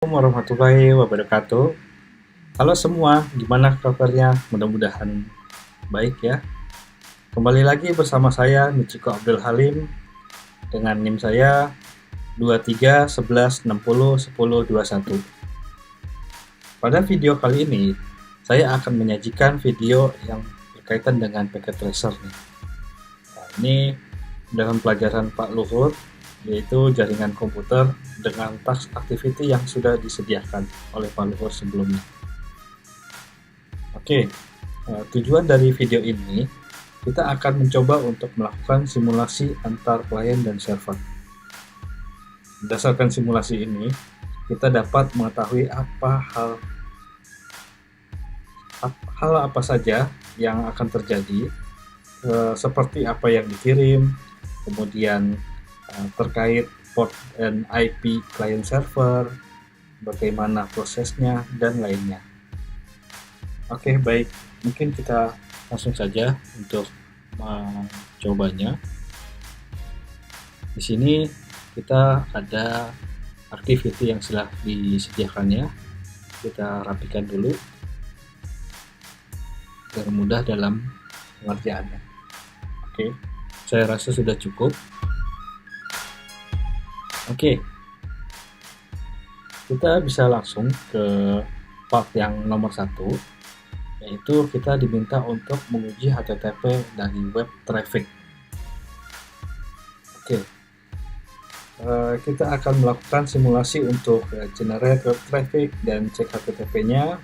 Assalamualaikum warahmatullahi wabarakatuh. Halo semua, gimana kabarnya? Mudah-mudahan baik ya. Kembali lagi bersama saya Michiko Abdul Halim dengan NIM saya 2311601021. Pada video kali ini, saya akan menyajikan video yang berkaitan dengan packet tracer nih. Nah, ini dalam pelajaran Pak Luhut, yaitu jaringan komputer dengan task activity yang sudah disediakan oleh Pak Luhut sebelumnya. Oke, tujuan dari video ini kita akan mencoba untuk melakukan simulasi antar klien dan server. Berdasarkan simulasi ini, kita dapat mengetahui hal apa saja yang akan terjadi, seperti apa yang dikirim, kemudian terkait port dan IP client server, bagaimana prosesnya, dan lainnya. Oke, baik. Mungkin kita langsung saja untuk mencobanya. Di sini kita ada activity yang sudah disediakannya. Kita rapikan dulu agar mudah dalam pengerjaannya. Oke, saya rasa sudah cukup. Oke, kita bisa langsung ke part yang nomor 1, yaitu kita diminta untuk menguji HTTP dari web traffic. Oke, kita akan melakukan simulasi untuk generate web traffic dan cek HTTP-nya.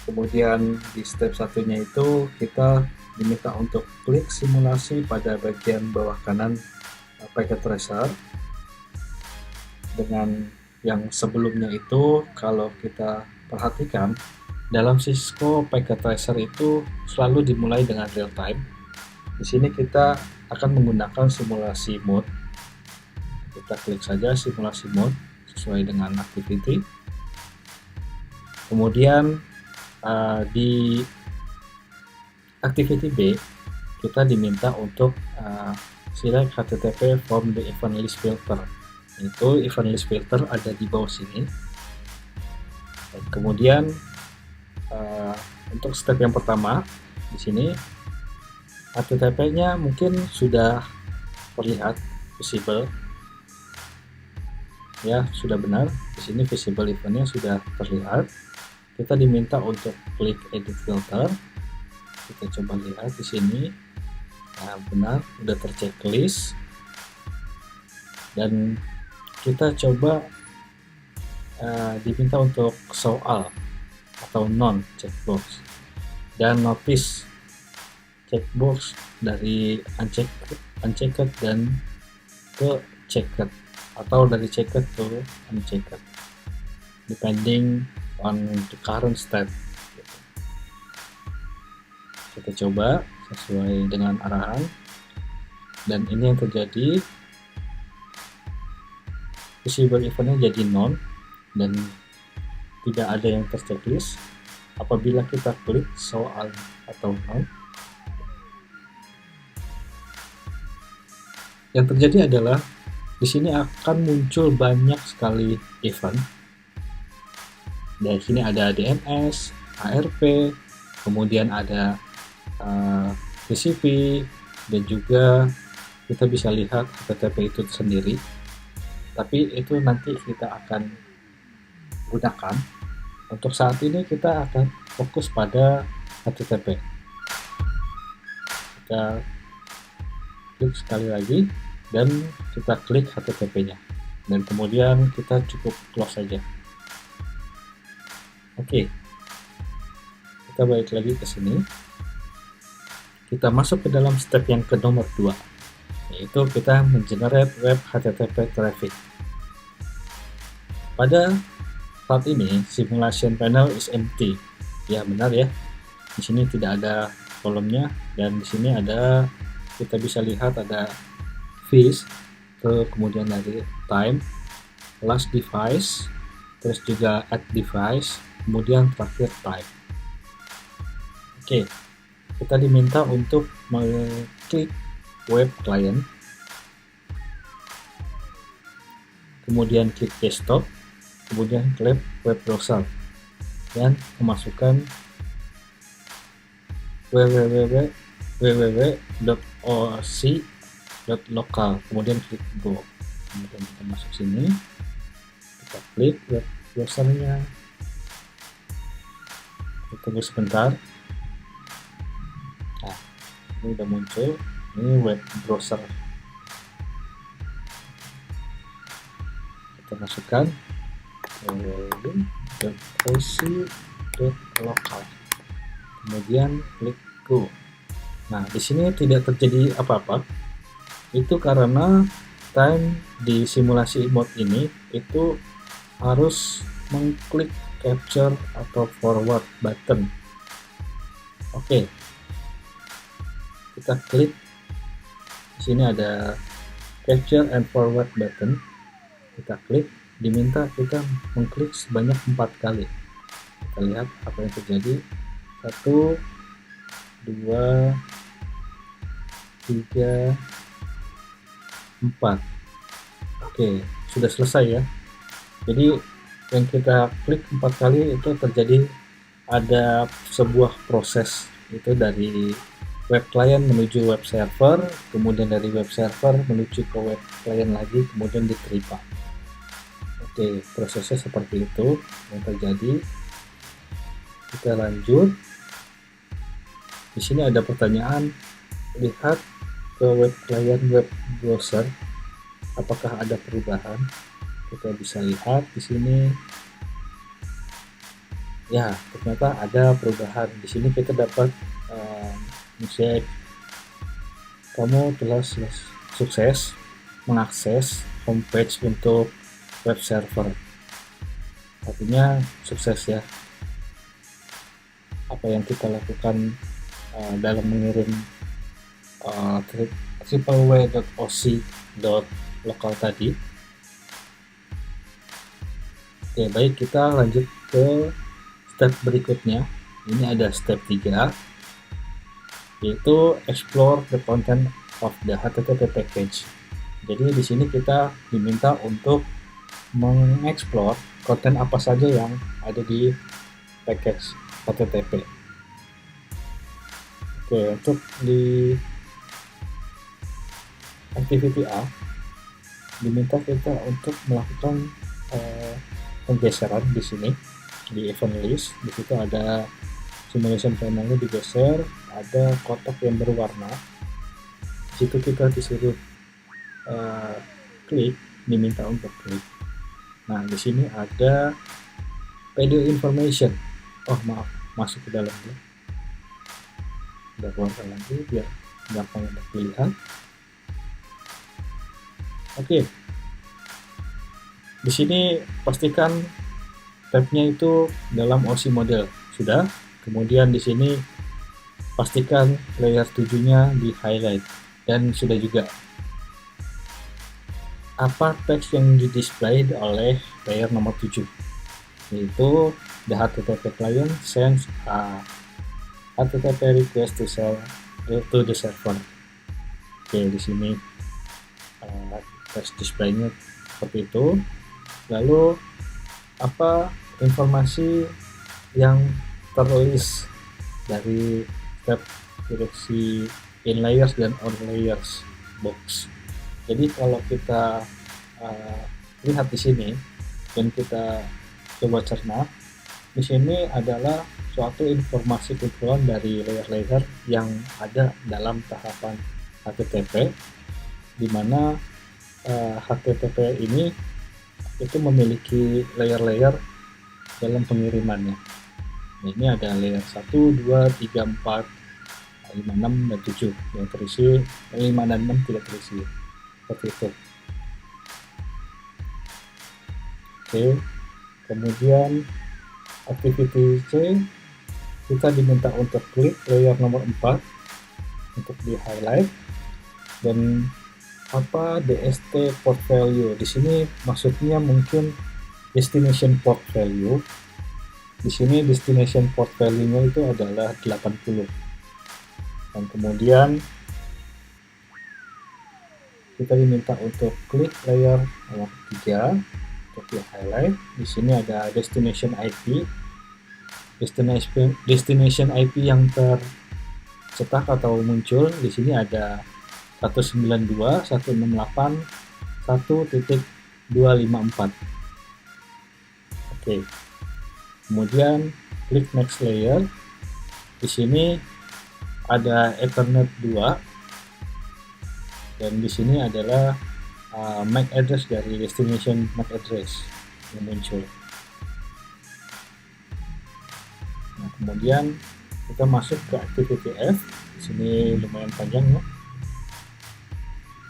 Kemudian di step satunya itu kita diminta untuk klik simulasi pada bagian bawah kanan packet tracer. Dengan yang sebelumnya itu, kalau kita perhatikan, dalam Cisco packet tracer itu selalu dimulai dengan real time. Di sini kita akan menggunakan simulasi mode. Kita klik saja simulasi mode sesuai dengan activity. Kemudian di activity B kita diminta untuk select HTTP from the event list filter. Itu event list filter ada di bawah sini. Dan kemudian untuk step yang pertama di sini HTTP-nya mungkin sudah terlihat visible. Ya, sudah benar. Di sini visible event-nya sudah terlihat. Kita diminta untuk klik edit filter. Kita coba lihat di sini. Nah, benar, sudah terchecklist. Dan kita coba diminta untuk show all atau non checkbox, dan notice checkbox dari unchecked dan ke checked, atau dari checked to unchecked, depending on the current state. Kita coba sesuai dengan arahan, dan ini yang terjadi. Visible event-nya jadi non dan tidak ada yang terchecklist. Apabila kita klik show all atau non, yang terjadi adalah di sini akan muncul banyak sekali event. Dari sini ada DNS, ARP, kemudian ada TCP, dan juga kita bisa lihat HTTP itu sendiri. Tapi itu nanti kita akan gunakan. Untuk saat ini kita akan fokus pada HTTP. Kita klik sekali lagi dan kita klik HTTP-nya, dan kemudian kita cukup close saja. Oke, kita balik lagi ke sini. Kita masuk ke dalam step yang ke nomor 2, yaitu kita mengenerate web HTTP traffic. Pada saat ini simulation panel is empty. Ya, benar ya. Di sini tidak ada kolomnya, dan di sini ada, kita bisa lihat ada fish, kemudian dari time, last device, terus juga add device, kemudian terakhir type. Oke, kita diminta untuk mengklik web client, kemudian klik desktop, kemudian klik web browser dan memasukkan www.oc.local, kemudian klik go. Kemudian kita masuk sini, kita klik web browsernya, kita tunggu sebentar. Nah, ini udah muncul, ini web browser. Kita masukkan www.oc.local, kemudian klik go. Nah, di sini tidak terjadi apa-apa. Itu karena time di simulasi mode ini itu harus mengklik capture atau forward button. Oke, kita klik. Di sini ada capture and forward button. Kita klik, diminta kita mengklik sebanyak 4 kali. Kita lihat apa yang terjadi. 1, 2, 3, 4. Oke, sudah selesai ya. Jadi yang kita klik 4 kali itu terjadi ada sebuah proses, itu dari web client menuju web server, kemudian dari web server menuju ke web client lagi, kemudian diterima. Oke, prosesnya seperti itu yang terjadi. Kita lanjut. Di sini ada pertanyaan, lihat ke web client web browser, apakah ada perubahan? Kita bisa lihat di sini. Ya, ternyata ada perubahan. Di sini kita dapat misalnya kamu telah sukses mengakses homepage untuk web server. Artinya sukses ya. Apa yang kita lakukan dalam mengirim www.oc.local tadi. Oke, baik, kita lanjut ke step berikutnya. Ini ada step 3, yaitu explore the content of the HTTP package. Jadi di sini kita diminta untuk mengeksplor konten apa saja yang ada di package HTTP. Oke, untuk di activity A diminta kita untuk melakukan penggeseran di sini di event list. Di situ ada simulation panelnya digeser, ada kotak yang berwarna. Di situ kita disuruh klik, diminta untuk klik. Nah, di sini ada video information. Oh maaf, masuk ke dalam dulu. Kita keluarkan lagi biar gampang untuk dilihat. Oke. Di sini pastikan tabnya itu dalam OC model. Sudah. Kemudian di sini pastikan layer 7-nya di highlight, dan sudah juga apa teks yang di display oleh layer nomor 7, yaitu the HTTP client sends a HTTP request to the server. Oke, di sini teks displaynya seperti itu. Lalu apa informasi yang tertulis dari tab direksi in layers dan on layers box. Jadi kalau kita lihat di sini dan kita coba cerna, di sini adalah suatu informasi kumpulan dari layer-layer yang ada dalam tahapan HTTP, di mana HTTP ini itu memiliki layer-layer dalam pengirimannya. Nah, ini ada layer 1, 2, 3, 4, 5, 6, dan 7 yang terisi, 5 dan 6 tidak terisi. Seperti itu. Oke, kemudian activity C, kita diminta untuk klik layer nomor 4 untuk di highlight, dan apa DST port value. Di sini maksudnya mungkin destination port value. Di sini destination port value-nya itu adalah 80. Dan kemudian kita diminta untuk klik layer nomor 3 untuk di highlight. Di sini ada destination IP. Destination IP yang tercetak atau muncul di sini ada 192.168.1.254. Oke. Kemudian klik next layer. Di sini ada Ethernet 2 dan di sini adalah MAC address dari destination MAC address yang muncul. Nah, kemudian kita masuk ke activity F. Di sini lumayan panjang ya.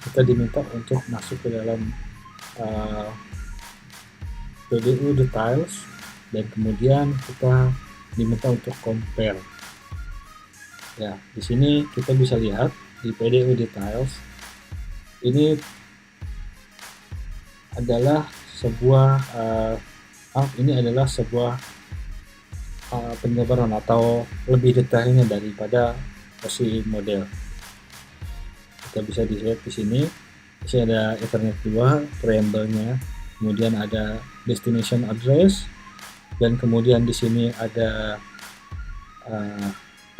Kita diminta untuk masuk ke dalam PDU details dan kemudian kita diminta untuk compare. Ya, di sini kita bisa lihat di PDU details ini adalah sebuah penyebaran atau lebih detailnya daripada OSI model. Kita bisa dilihat di sini ada Ethernet 2 preamble-nya, kemudian ada destination address, dan kemudian di sini ada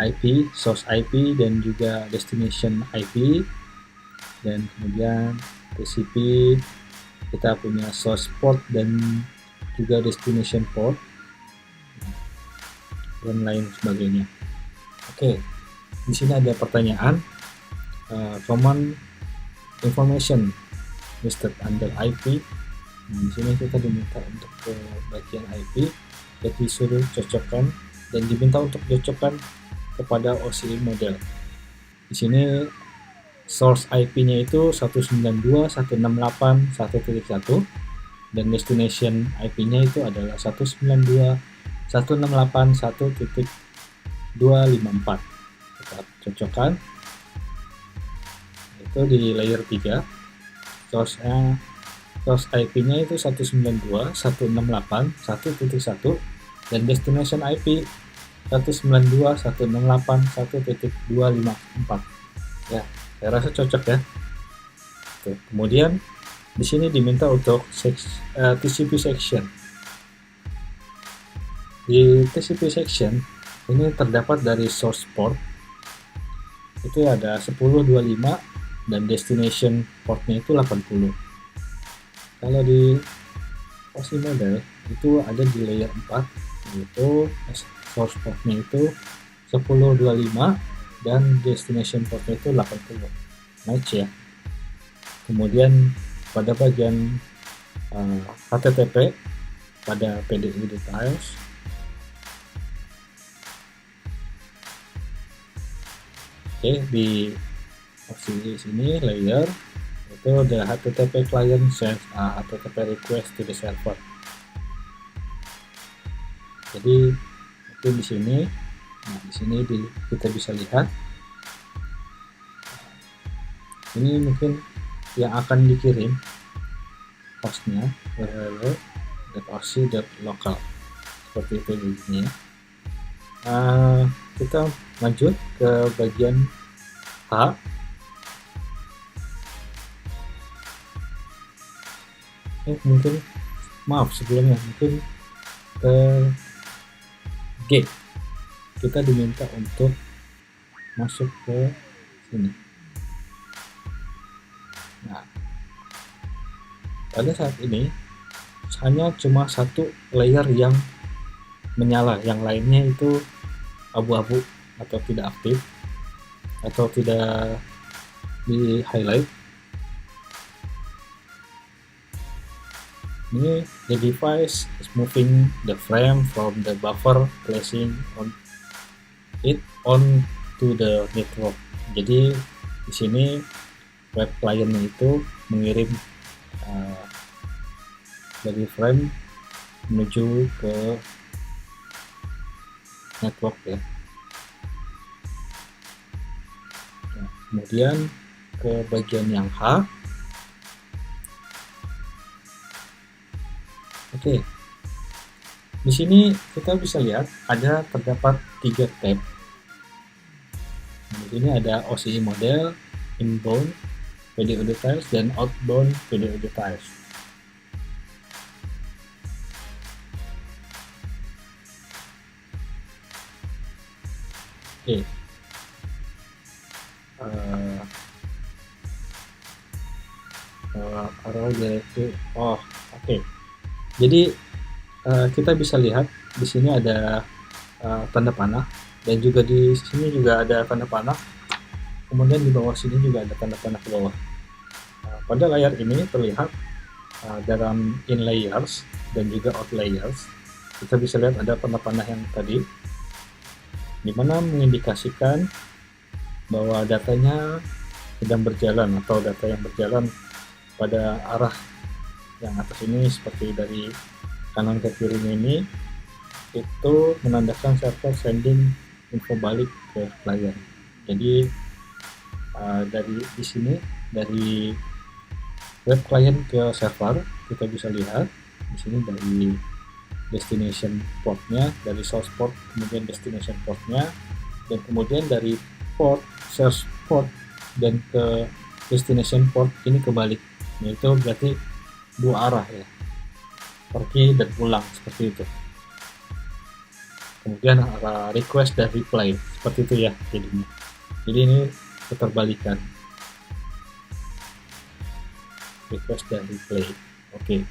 IP, source IP, dan juga destination IP, dan kemudian TCP, kita punya source port dan juga destination port, dan lain sebagainya. Oke, di sini ada pertanyaan, common information listed under IP. Di sini kita diminta untuk ke bagian IP, jadi disuruh cocokkan dan diminta untuk cocokkan kepada OSI model. Di sini source IP-nya itu 192.168.1.1 dan destination IP-nya itu adalah 192.168.1.254. Kita cocokkan. Itu di layer 3. Source IP-nya itu 192.168.1.1 dan destination IP 192.168.1.254. Ya, saya rasa cocok ya. Oke, kemudian di sini diminta untuk TCP section. Di TCP section ini terdapat dari source port itu ada 1025 dan destination portnya itu 80. Kalau di OSI model itu ada di layer 4, yaitu source portnya itu 1025 dan destination portnya itu 80. Match ya. Kemudian pada bagian HTTP pada PDU details di OSI sini layer itu ada HTTP client sends HTTP request to the server. Jadi itu di sini. Nah, di sini kita bisa lihat ini mungkin yang akan dikirim hostnya www.osi.local seperti itu begini. Kita lanjut ke bagian H. Mungkin maaf sebelumnya mungkin ke G. Kita diminta untuk masuk ke sini. Nah, pada saat ini hanya cuma satu layer yang menyala, yang lainnya itu abu-abu atau tidak aktif atau tidak di highlight. Ini the device is moving the frame from the buffer, placing it on to the network. Jadi di sini web client-nya itu mengirim dari frame menuju ke network ya. Nah, kemudian ke bagian yang H. Oke. Di sini kita bisa lihat ada terdapat 3 tab. Di sini ada OSI model, inbound PDU details, dan outbound PDU details. Oke. Uh, arrow directory. Oh, oke. Jadi kita bisa lihat di sini ada tanda panah, dan juga di sini juga ada tanda panah. Kemudian di bawah sini juga ada tanda panah ke bawah. Pada layar ini terlihat dalam in layers dan juga out layers, kita bisa lihat ada tanda panah yang tadi, di mana mengindikasikan bahwa datanya sedang berjalan atau data yang berjalan pada arah yang atas ini, seperti dari kanan ke kirinya ini, itu menandakan server sending info balik ke klien. Jadi dari di sini, dari web client ke server, kita bisa lihat di sini dari destination portnya, dari source port kemudian destination portnya, dan kemudian dari port source port dan ke destination port ini kebalik, yaitu berarti dua arah ya, pergi dan pulang seperti itu. Kemudian request dan reply seperti itu ya jadinya. Jadi ini keterbalikan, request dan reply. Oke.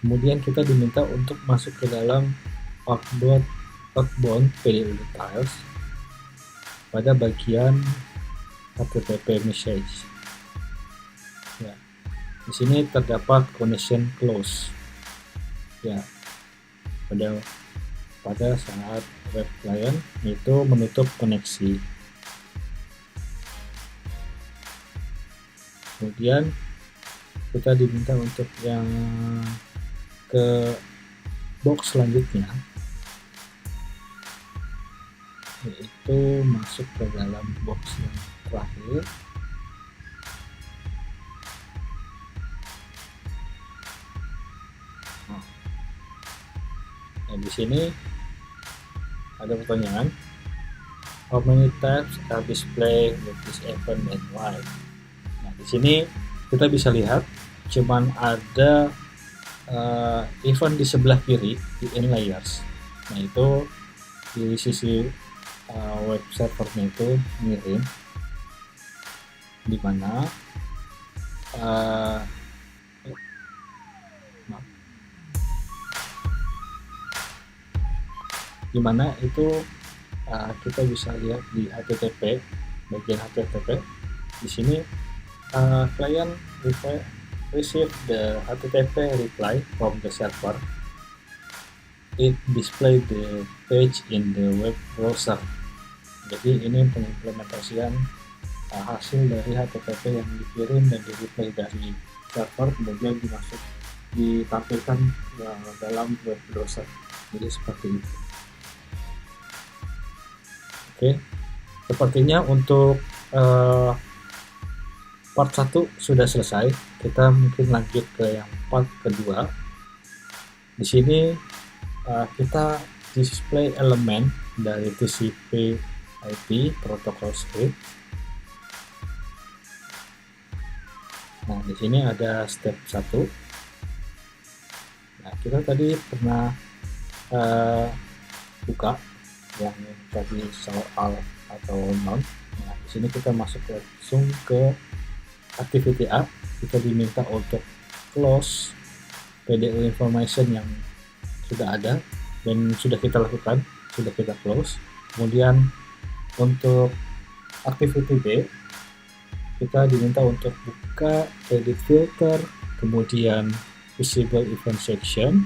Kemudian kita diminta untuk masuk ke dalam outbound PDU details pada bagian HTTP message. Ya, di sini terdapat connection close. Ya, pada saat web client itu menutup koneksi. Kemudian kita diminta untuk yang ke box selanjutnya, yaitu masuk ke dalam box yang terakhir. Nah, di sini ada pertanyaan, how many tabs are displayed with this event and why? Nah, di sini kita bisa lihat cuman ada event di sebelah kiri di in layers. Nah, itu di sisi web servernya itu ngirim, di mana itu kita bisa lihat di HTTP, bagian HTTP. Di sini client receive the HTTP reply from the server. It display the page in the web browser. Jadi ini pengimplementasian hasil dari HTTP yang dikirim dan di reply dari server, kemudian ditampilkan dalam web browser. Jadi seperti itu. Oke, sepertinya untuk part 1 sudah selesai. Kita mungkin lanjut ke yang part kedua. Di sini kita display elemen dari TCP/IP protocol script. Nah, di sini ada step 1. Nah, kita tadi pernah buka yang tadi soal atau non. Nah, di sini kita masuk langsung ke activity A. Kita diminta untuk close PDU information yang sudah ada dan sudah kita lakukan, sudah kita close. Kemudian untuk activity B, kita diminta untuk buka edit filter, kemudian visible event section,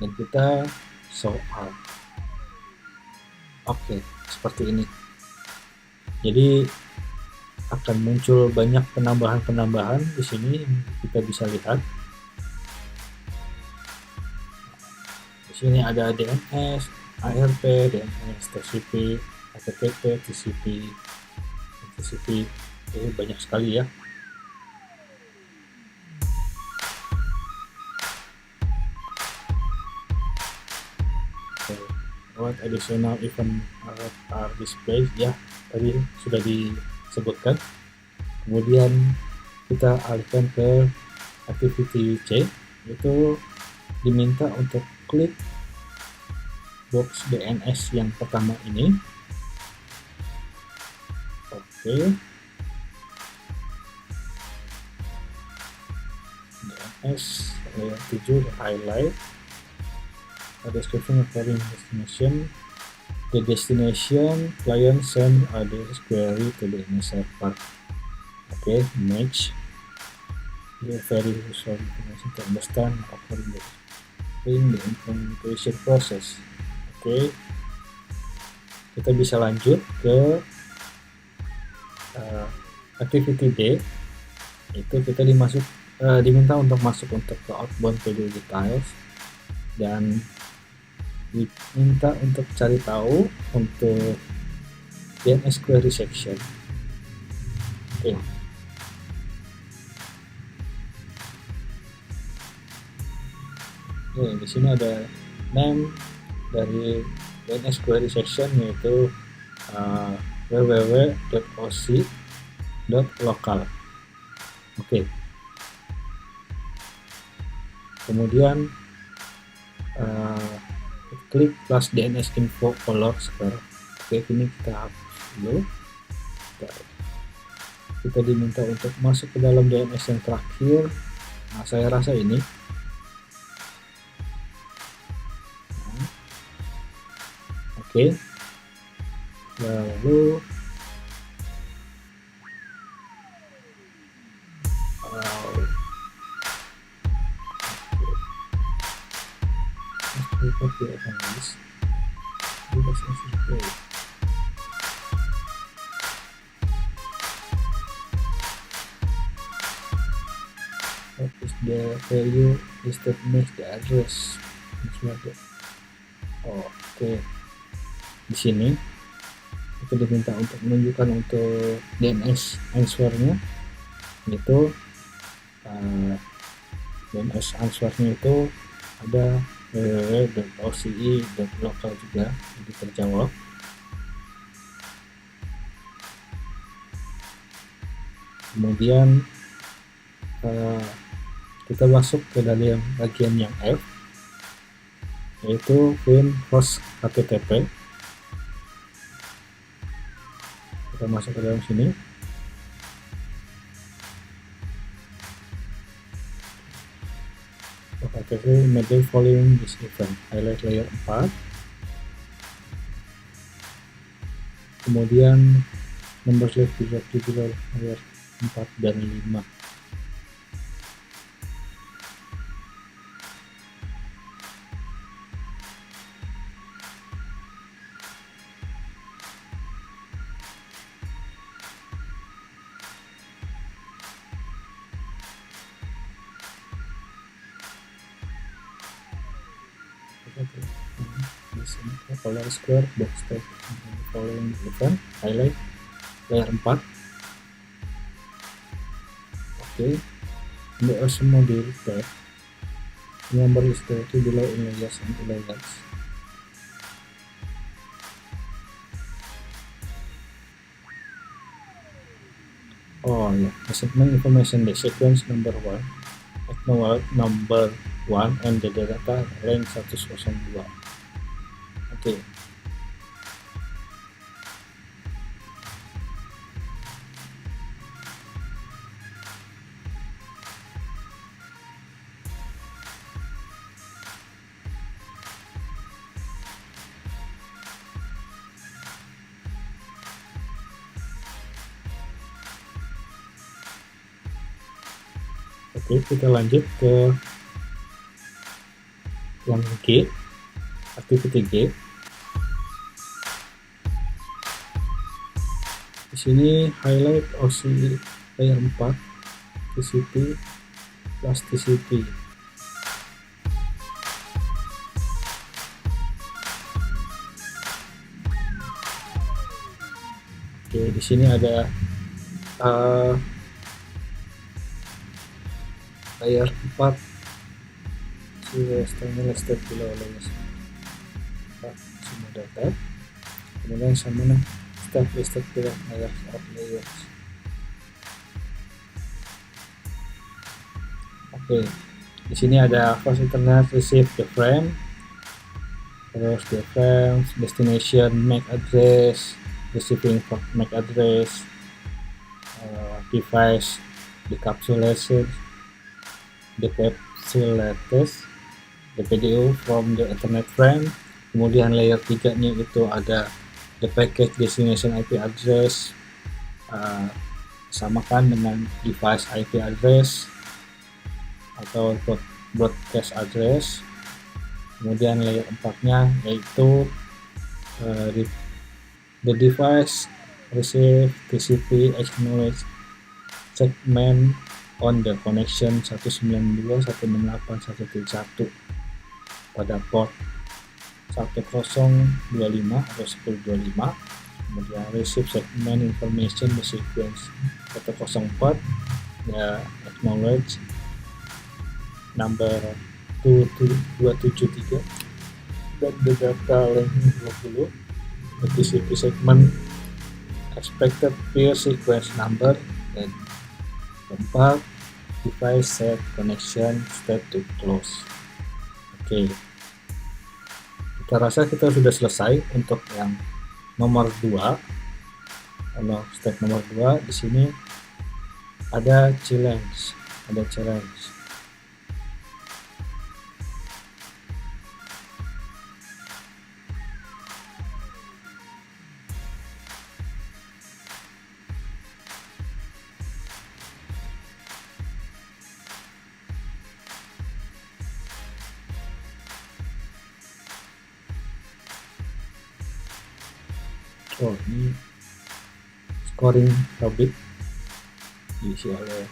dan kita show out. Oke, seperti ini. Jadi akan muncul banyak penambahan di sini yang kita bisa lihat. Di sini ada DNS, ARP, DNS, TCP, HTTP, TCP, ini banyak sekali ya. What additional event are displayed, ya tadi sudah disebutkan. Kemudian kita alihkan ke activity C itu diminta untuk klik box DNS yang pertama ini. Oke, DNS layer 7 highlight description of foreign destination. The destination client send address query to the DNS server. Okay, match. The very useful information to understand according the implementation process. Oke, kita bisa lanjut ke activity D. Itu kita diminta untuk masuk untuk ke outbound page details dan diminta untuk cari tahu untuk DNS query section. Oke. Di sini ada name dari DNS query section, yaitu www.oc.local. Oke. Kemudian klik plus DNS info color sekarang. Oke, ini kita hapus dulu. Kita diminta untuk masuk ke dalam DNS yang terakhir. Nah, saya rasa ini. Oke. Lalu what is the value listed next the address? Oke. Di sini itu diminta untuk menunjukkan untuk DNS answernya, itu DNS answernya itu ada www.oce.local juga, jadi terjawab. Kemudian kita masuk ke dalam bagian yang F, yaitu find host HTTP. Kita masuk ke dalam sini. HTTP immediately following this event, highlight layer 4. Kemudian number select tubular layer 4 dan 5. Color square box type following event, highlight layer 4. Oke. The awesome module tab number is directly below in layers and layers. Oh ya, segment information the sequence number 1 and the data rank 102. Oke. Oke, kita lanjut ke yang G, activity G. Di sini highlight OC layer 4 TCP plus TCP. Oke, di sini ada layer 4 listed below layers 4 semua data, kemudian sama step listed below layers of layers. Oke, Oke, di sini ada fast internet receive the frame, terus the frame, destination MAC address, receiving MAC address, device decapsulation, the PDU from the Ethernet frame. Kemudian layer 3 nya itu ada the package destination IP address, samakan dengan device IP address atau broadcast address. Kemudian layer 4 nya yaitu the device receive TCP acknowledge segment on the connection 192.168.1.1 pada port 1025 atau 1025. Kemudian receive segment information the sequence 104, ya acknowledge number 273 dan the data link 20, the TCP segment expected peer sequence number, dan keempat device set connection state to close. Oke, kita rasa kita sudah selesai untuk yang nomor 2. Kalau step nomor 2 di sini ada challenge. Oh, ini scoring topic diisi oleh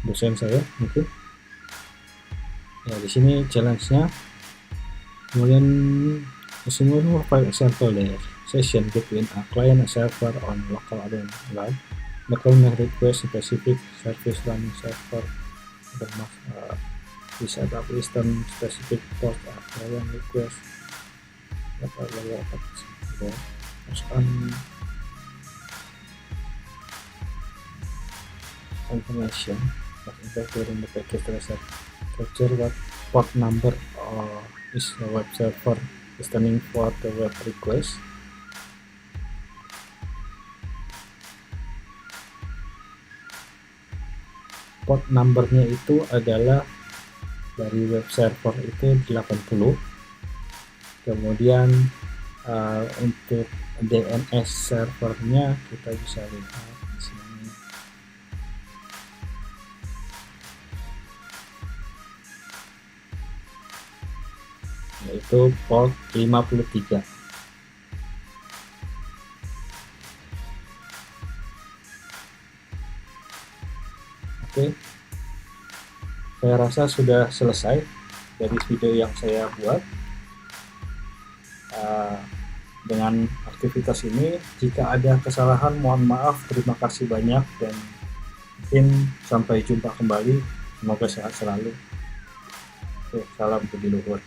dosen saya mungkin. Ya, di sini challenge-nya. Kemudian semua file example layer session between a client and server on local line. The client request specific service running server. The bisa ada Eastern specific port client request. Masukkan information during the package tracer, capture what port number is the web server listening for the web request. Port numbernya itu adalah dari web server itu 80. Kemudian untuk DNS servernya kita bisa lihat di sini. Yaitu port 53. Oke. Saya rasa sudah selesai dari video yang saya buat. Dengan aktivitas ini, jika ada kesalahan mohon maaf, terima kasih banyak, dan mungkin sampai jumpa kembali. Semoga sehat selalu. Oke, salam Budi Luhur.